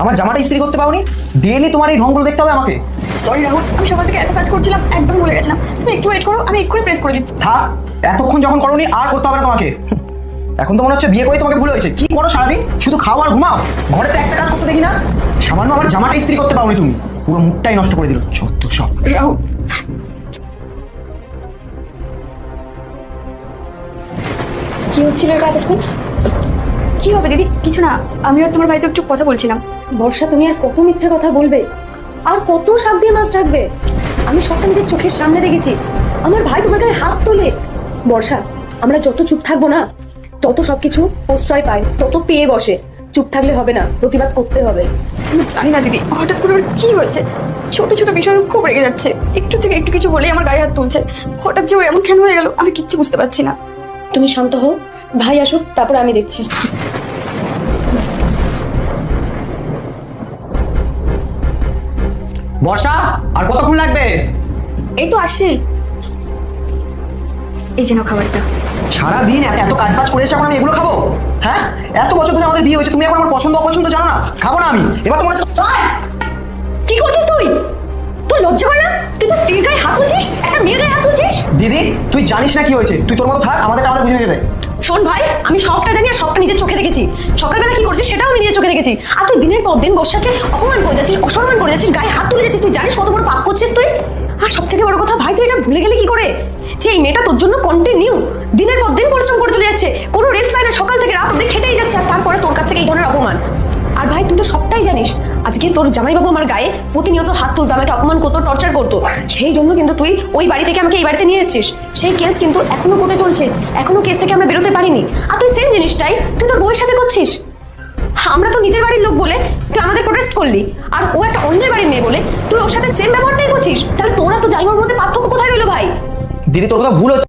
আমার জামাটা ইস্ত্রি করতে পারোনি? ডেইলি তোমার এই ঢংগুলো দেখতে হবে আমাকে। সরি রাহুল, আমি সকাল থেকে এত কাজ করছিলাম একদম ভুলে গেছিলাম। তুমি একটু ওয়েট করো, আমি এক্ষুনি প্রেস করে দিচ্ছি। থাক, এতক্ষণ যখন করোনি আর করতে হবে না তোমাকে। এখন তো মনে হচ্ছে বিয়ে করে তোমাকে ভুল হয়েছে। কি করো সারাদিন? শুধু খাও আর ঘুমাও। ঘরে তো একটা কাজ করতে দেখি না। সামান্য আমার জামাটা ইস্ত্রি করতে পারোনি তুমি, পুরো মুখটাই নষ্ট করে দিল। সত্য সব। রাহুল, কি হচ্ছিল এটা দেখুন? কি হবে দিদি? কিছু না, আমি আর তোমার ভাই তো একটু কথা বলছিলাম। বর্ষা, তুমি আর কত মিথ্যা কথা বলবে? আর কত শাক দিয়ে মাছ রাখবে? আমি সবটা নিজের চোখের সামনে দেখেছি। আমার ভাই তোমার গায়ে হাত তোলে। বর্ষা, আমরা যত চুপ থাকবো না, তত সবকিছু প্রশ্রয় পায়, তত পেয়ে বসে। চুপ থাকলে হবে না, প্রতিবাদ করতে হবে। আমি জানি না দিদি, হঠাৎ করে ওর কি হয়েছে। ছোট ছোট বিষয়ে খুব রেগে যাচ্ছে, একটু থেকে একটু কিছু বলেই আমার গায়ে হাত তুলছে। হঠাৎ যে ও এমন কেন হয়ে গেল আমি কিচ্ছু বুঝতে পারছি না। তুমি শান্ত হও, ভাই আসুক, তারপর আমি দেখছি। বর্ষা, আর কতক্ষণ লাগবে? এই তো আসছি। এই যেন খাবারটা। সারাদিন এত এত কাজ বাজ করেছে, এখন আমি এগুলো খাবো? হ্যাঁ, এত বছর ধরে আমাদের বিয়ে হয়েছে, তুমি এখন আমার পছন্দ অপছন্দ জানো না? খাবো না আমি। এবার তোমার কি করছিস তুই? তুই লজ্জা করে না? তুই তো স্ত্রীর গায়ে হাত তুলছিস, একটা মেয়ের গায়ে হাত তুলছিস। দিদি, তুই জানিস না কি হয়েছে? তুই তোর মতো থাক, আমাদের বুঝে নিতে দে। শোন ভাই, আমি সবটা জানি আর সবটা নিজের চোখে দেখেছি। সকালবেলা কি করছিস সেটাও আমি নিজের চোখে দেখেছি। আর তুই দিনের পর দিন বর্ষাকে অপমান করে যাচ্ছিস, অসম্মান করে যাচ্ছিস, গায়ে হাত তুলে যাচ্ছিস। তুই জানিস কত বড় পাপ করছিস তুই? আর সব থেকে বড় কথা ভাই, তুই এটা ভুলে গেলি কি করে যে এই মেয়েটা তোর জন্য কন্টিনিউ দিনের পর দিন পরিশ্রম করে চলে যাচ্ছে, কোনো রেস্ট পায় না, সকাল থেকে রাত অবধি খেটেই যাচ্ছে, আর তারপরে তোর কাছ থেকে এই ধরনের অপমান। আর ভাই, তুই তো সবটাই জানিস। আজকে তোর জামাইবাবু আমার গায়ে প্রতিনিয়ত হাত তুলতো, আমাকে অপমান করতো, টর্চার করতো। সেই জন্য কিন্তু তুই ওই বাড়ি থেকে আমাকে এই বাড়িতে নিয়ে এসেছিস। সেই কেস কিন্তু এখনো কোর্টে চলছে, এখনো কেস থেকে আমরা বেরোতে পারিনি। আর তুই সেম জিনিসটাই তুই তোর বউয়ের সাথে করছিস। আমরা তো নিজের বাড়ির লোক বলে তুই আমাদের প্রোটেস্ট করলি, আর ও একটা অন্যের বাড়ির মেয়ে বলে তুই ওর সাথে সেম ব্যবহারটাই করছিস। তাহলে তোরা তো জামাইবাবুর মধ্যে পার্থক্য কোথায় রইলো ভাই? দিদি, তোর কথা ভুল হচ্ছে।